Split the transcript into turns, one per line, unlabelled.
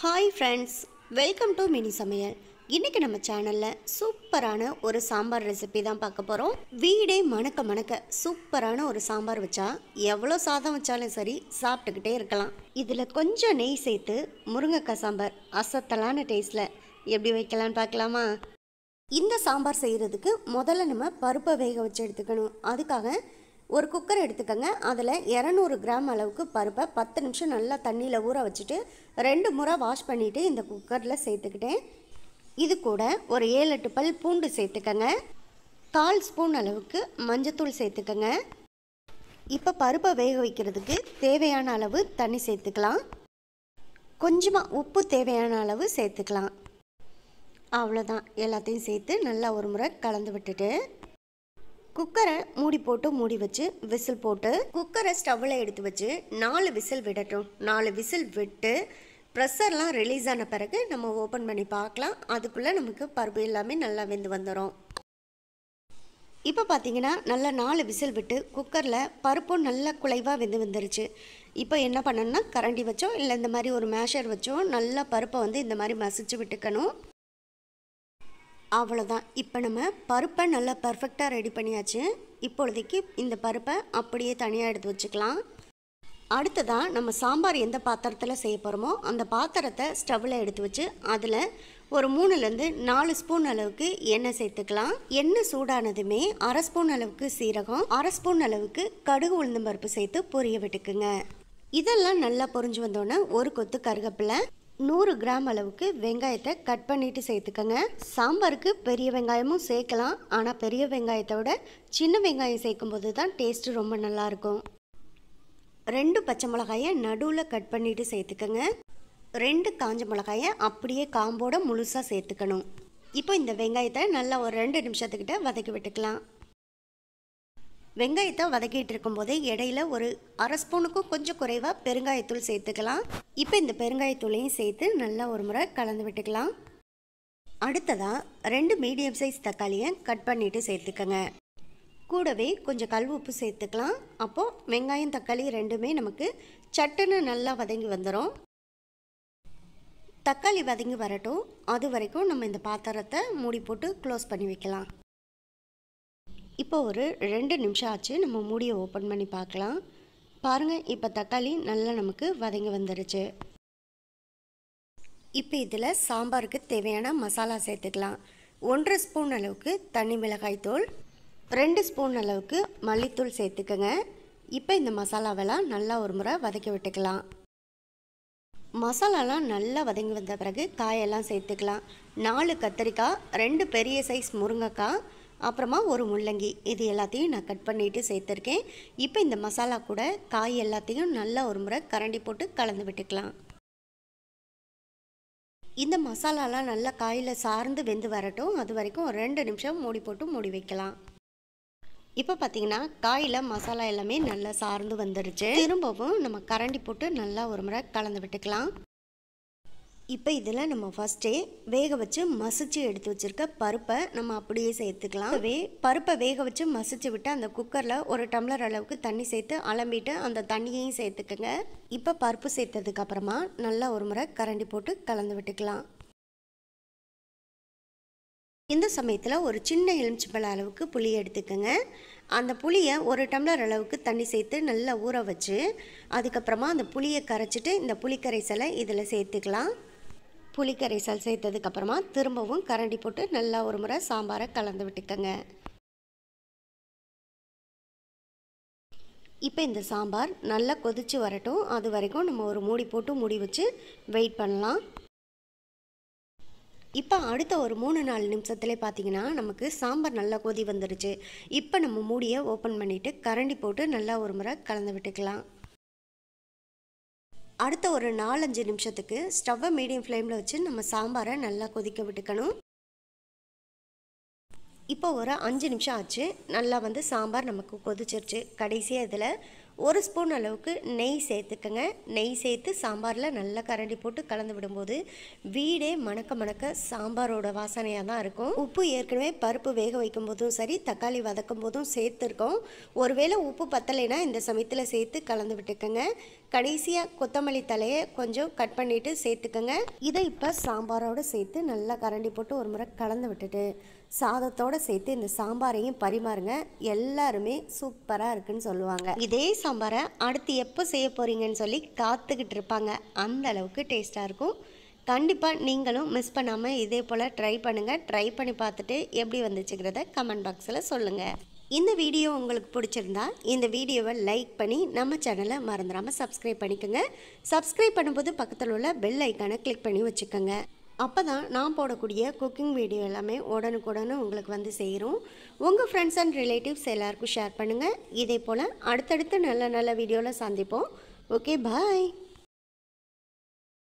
Hi friends, welcome to mini சமையல். இன்றைக்கி நம்ம சேனலில் சூப்பரான ஒரு சாம்பார் ரெசிபி தான் பார்க்க போகிறோம். வீடே மணக்க மணக்க சூப்பரான ஒரு சாம்பார் வச்சா எவ்வளோ சாதம் வச்சாலும் சரி சாப்பிட்டுக்கிட்டே இருக்கலாம். இதில் கொஞ்சம் நெய் சேர்த்து முருங்கைக்காய் சாம்பார் அசத்தலான டேஸ்ட்டில் எப்படி வைக்கலான்னு பார்க்கலாமா? இந்த சாம்பார் செய்கிறதுக்கு முதல்ல நம்ம பருப்பை வேக வச்சு எடுத்துக்கணும். அதுக்காக ஒரு குக்கர் எடுத்துக்கோங்க. அதில் 200 கிராம் அளவுக்கு பருப்பை 10 நிமிஷம் நல்லா தண்ணியில் ஊற வச்சுட்டு 2 முறை வாஷ் பண்ணிவிட்டு இந்த குக்கரில் சேர்த்துக்கிட்டேன். இது கூட ஒரு 7-8 பல் பூண்டு சேர்த்துக்கங்க. 1/4 ஸ்பூன் அளவுக்கு மஞ்சத்தூள் சேர்த்துக்கங்க. இப்போ பருப்பை வேக வைக்கிறதுக்கு தேவையான அளவு தண்ணி சேர்த்துக்கலாம். கொஞ்சமாக உப்பு தேவையான அளவு சேர்த்துக்கலாம். அவ்வளோதான், எல்லாத்தையும் சேர்த்து நல்லா ஒரு முறை கலந்து விட்டுட்டு குக்கரை மூடி வச்சு விசில் போட்டு குக்கரை ஸ்டவ்வில் எடுத்து வச்சு 4 விசில் விடட்டும். 4 விசில் விட்டு ப்ரெஷர்லாம் ரிலீஸ் ஆன பிறகு நம்ம ஓப்பன் பண்ணி பார்க்கலாம். அதுக்குள்ளே நமக்கு பருப்பு எல்லாமே நல்லா வெந்து வந்துடும். இப்போ பார்த்தீங்கன்னா நல்லா 4 விசில் விட்டு குக்கரில் பருப்பும் நல்லா குலைவாக வந்துருச்சு. இப்போ என்ன பண்ணணும்னா கரண்டி வச்சோம் இல்லை இந்த மாதிரி ஒரு மேஷர் வச்சோம் நல்லா பருப்பை இந்த மாதிரி மசிச்சு விட்டுக்கணும். அவ்வளோதான். இப்போ நம்ம பருப்பை நல்லா பர்ஃபெக்டாக ரெடி பண்ணியாச்சு. இப்பொழுதைக்கு இந்த பருப்பை அப்படியே தனியாக எடுத்து வச்சுக்கலாம். அடுத்ததாக நம்ம சாம்பார் எந்த பாத்திரத்தில் செய்ய போகிறோமோ அந்த பாத்திரத்தை ஸ்டவ்வில் எடுத்து வச்சு அதில் ஒரு 3லேருந்து 4 ஸ்பூன் அளவுக்கு எண்ணெய் சேர்த்துக்கலாம். எண்ணெய் சூடானதுமே 1/2 ஸ்பூன் அளவுக்கு சீரகம், 1/2 ஸ்பூன் அளவுக்கு கடுகு உளுந்தம் பருப்பு சேர்த்து பொரிய விட்டுக்குங்க. இதெல்லாம் நல்லா பொரிஞ்சு வந்தோன்னே ஒரு கொத்து கருவேப்பிலை, 100 கிராம் அளவுக்கு வெங்காயத்தை கட் பண்ணிவிட்டு சேர்த்துக்கங்க. சாம்பாருக்கு பெரிய வெங்காயமும் சேர்க்கலாம். ஆனால் பெரிய வெங்காயத்தை விட சின்ன வெங்காயம் சேர்க்கும்போது தான் டேஸ்ட்டு ரொம்ப நல்லாயிருக்கும். 2 பச்சை மிளகாயை நடுவில் கட் பண்ணிவிட்டு சேர்த்துக்கங்க. 2 காஞ்ச மிளகாயை அப்படியே காம்போட முழுசாக சேர்த்துக்கணும். இப்போ இந்த வெங்காயத்தை நல்லா ஒரு 2 நிமிஷத்துக்கிட்ட வதக்கி விட்டுக்கலாம். வெங்காயத்தை வதக்கிட்டு இருக்கும்போதே இடையில ஒரு 1/2 ஸ்பூனுக்கும் கொஞ்சம் குறைவாக பெருங்காயத்தூள் சேர்த்துக்கலாம். இப்போ இந்த பெருங்காயத்தூளையும் சேர்த்து நல்லா ஒரு முறை கலந்து விட்டுக்கலாம். அடுத்ததாக 2 மீடியம் சைஸ் தக்காளியை கட் பண்ணிவிட்டு சேர்த்துக்கங்க. கூடவே கொஞ்சம் கல் உப்பு சேர்த்துக்கலாம். அப்போது வெங்காயம் தக்காளி ரெண்டுமே நமக்கு சட்டுன்னு நல்லா வதங்கி வந்துடும். தக்காளி வதங்கி வரட்டும். அது வரைக்கும் நம்ம இந்த பாத்திரத்தை மூடி போட்டு க்ளோஸ் பண்ணி வைக்கலாம். இப்போ ஒரு 2 நிமிஷம் ஆச்சு. நம்ம மூடியை ஓப்பன் பண்ணி பார்க்கலாம். பாருங்கள், இப்போ தக்காளி நல்லா நமக்கு வதங்கி வந்துருச்சு. இப்போ இதில் சாம்பாருக்கு தேவையான மசாலா சேர்த்துக்கலாம். 1/2 ஸ்பூன் அளவுக்கு தனி மிளகாய் தூள், 2 ஸ்பூன் அளவுக்கு மல்லித்தூள் சேர்த்துக்கங்க. இப்போ இந்த மசாலாவெல்லாம் நல்லா ஒரு முறை வதக்கி விட்டுக்கலாம். மசாலாலாம் நல்லா வதங்கி வந்த பிறகு காயெல்லாம் சேர்த்துக்கலாம். 4 கத்திரிக்காய், 2 பெரிய சைஸ் முருங்கைக்காய், அப்புறமா ஒரு முள்ளங்கி, இது எல்லாத்தையும் நான் கட் பண்ணிவிட்டு சேர்த்துருக்கேன். இப்போ இந்த மசாலா கூட காய் எல்லாத்தையும் நல்லா ஒரு முறை கரண்டி போட்டு கலந்து விட்டுக்கலாம். இந்த மசாலாலாம் நல்லா காயில் சார்ந்து வெந்து வரட்டும். அது வரைக்கும் ஒரு 2 நிமிஷம் மூடி போட்டு மூடி வைக்கலாம். இப்போ பார்த்தீங்கன்னா காயில் மசாலா எல்லாமே நல்லா சார்ந்து வந்துருச்சு. திரும்பவும் நம்ம கரண்டி போட்டு நல்லா ஒரு முறை கலந்து விட்டுக்கலாம். இப்போ இதில் நம்ம ஃபஸ்ட்டே வேக வச்சு மசிச்சு எடுத்து வச்சுருக்க பருப்பை நம்ம அப்படியே சேர்த்துக்கலாம். பருப்பை வேக வச்சு மசிச்சு விட்டு அந்த குக்கரில் 1 டம்ளர் அளவுக்கு தண்ணி சேர்த்து அலம்பிட்டு அந்த தண்ணியையும் சேர்த்துக்குங்க. இப்போ பருப்பு சேர்த்ததுக்கப்புறமா நல்லா ஒரு முறை கரண்டி போட்டு கலந்து விட்டுக்கலாம். இந்த சமயத்தில் ஒரு சின்ன எலுமிச்சம்பழ அளவுக்கு புளி எடுத்துக்கோங்க. அந்த புளியை 1 டம்ளர் அளவுக்கு தண்ணி சேர்த்து நல்லா ஊற வச்சு அதுக்கப்புறமா அந்த புளியை கரைச்சிட்டு இந்த புளிக்கரைசலை இதில் சேர்த்துக்கலாம். புளிக்கரைசல் சேர்த்ததுக்கப்புறமா திரும்பவும் கரண்டி போட்டு நல்லா ஒரு முறை சாம்பாரை கலந்து விட்டுக்கங்க. இப்போ இந்த சாம்பார் நல்லா கொதிச்சு வரட்டும். அது வரைக்கும் நம்ம ஒரு மூடி போட்டு மூடி வச்சு வெயிட் பண்ணலாம். இப்போ அடுத்த ஒரு 3-4 நிமிஷத்துலேயே பார்த்தீங்கன்னா நமக்கு சாம்பார் நல்லா கொதி வந்துடுச்சு. இப்போ நம்ம மூடியை ஓப்பன் பண்ணிவிட்டு கரண்டி போட்டு நல்லா ஒரு முறை கலந்து விட்டுக்கலாம். அடுத்த ஒரு 4-5 நிமிஷத்துக்கு ஸ்டவ்வை மீடியம் ஃப்ளேமில் வச்சு நம்ம சாம்பாரை நல்லா கொதிக்க விட்டுக்கணும். இப்போ ஒரு 5 நிமிஷம் ஆச்சு. நல்லா சாம்பார் நமக்கு கொதிச்சிருச்சு. கடைசியாக இதில் 1 ஸ்பூன் அளவுக்கு நெய் சேர்த்துக்கங்க. நெய் சேர்த்து சாம்பாரில் நல்லா கரண்டி போட்டு கலந்து விடும்போது வீடே மணக்க மணக்க சாம்பாரோட வாசனையாக தான் இருக்கும். உப்பு ஏற்கனவே பருப்பு வேக வைக்கும் போதும் சரி தக்காளி வதக்கும் போதும் சேர்த்துருக்கோம். ஒருவேளை உப்பு பத்தலைன்னா இந்த சமயத்தில் சேர்த்து கலந்து விட்டுக்கங்க. கடைசியாக கொத்தமல்லி தலையை கொஞ்சம் கட் பண்ணிவிட்டு சேர்த்துக்கோங்க. இதை இப்போ சாம்பாரோடு சேர்த்து நல்லா கரண்டி போட்டு ஒரு முறை கலந்து விட்டுட்டு சாதத்தோடு சேர்த்து இந்த சாம்பாரையும் பரிமாறுங்க. எல்லாருமே சூப்பராக இருக்குன்னு சொல்லுவாங்க. இதே சாம்பாரை அடுத்து எப்போ செய்ய போகிறீங்கன்னு சொல்லி காத்துக்கிட்டு இருப்பாங்க. அந்த அளவுக்கு டேஸ்ட்டாக இருக்கும். கண்டிப்பாக நீங்களும் மிஸ் பண்ணாமல் இதே போல் ட்ரை பண்ணுங்கள். ட்ரை பண்ணி பார்த்துட்டு எப்படி வந்துச்சுங்கிறத கமெண்ட் பாக்ஸில் சொல்லுங்கள். இந்த வீடியோ உங்களுக்கு பிடிச்சிருந்தா இந்த வீடியோவை லைக் பண்ணி நம்ம சேனலை மறந்துடாமல் சப்ஸ்கிரைப் பண்ணிக்கோங்க. சப்ஸ்கிரைப் பண்ணும்போது பக்கத்தில் உள்ள பெல் ஐக்கானை கிளிக் பண்ணி வச்சுக்கோங்க. அப்போ தான் நான் போடக்கூடிய குக்கிங் வீடியோ எல்லாமே உடனுக்குடனே உங்களுக்கு வந்து சேரும். உங்கள் ஃப்ரெண்ட்ஸ் அண்ட் ரிலேட்டிவ்ஸ் எல்லாருக்கும் ஷேர் பண்ணுங்கள். இதே போல் அடுத்தடுத்து நல்ல நல்ல வீடியோவில் சந்திப்போம். ஓகே, பாய்.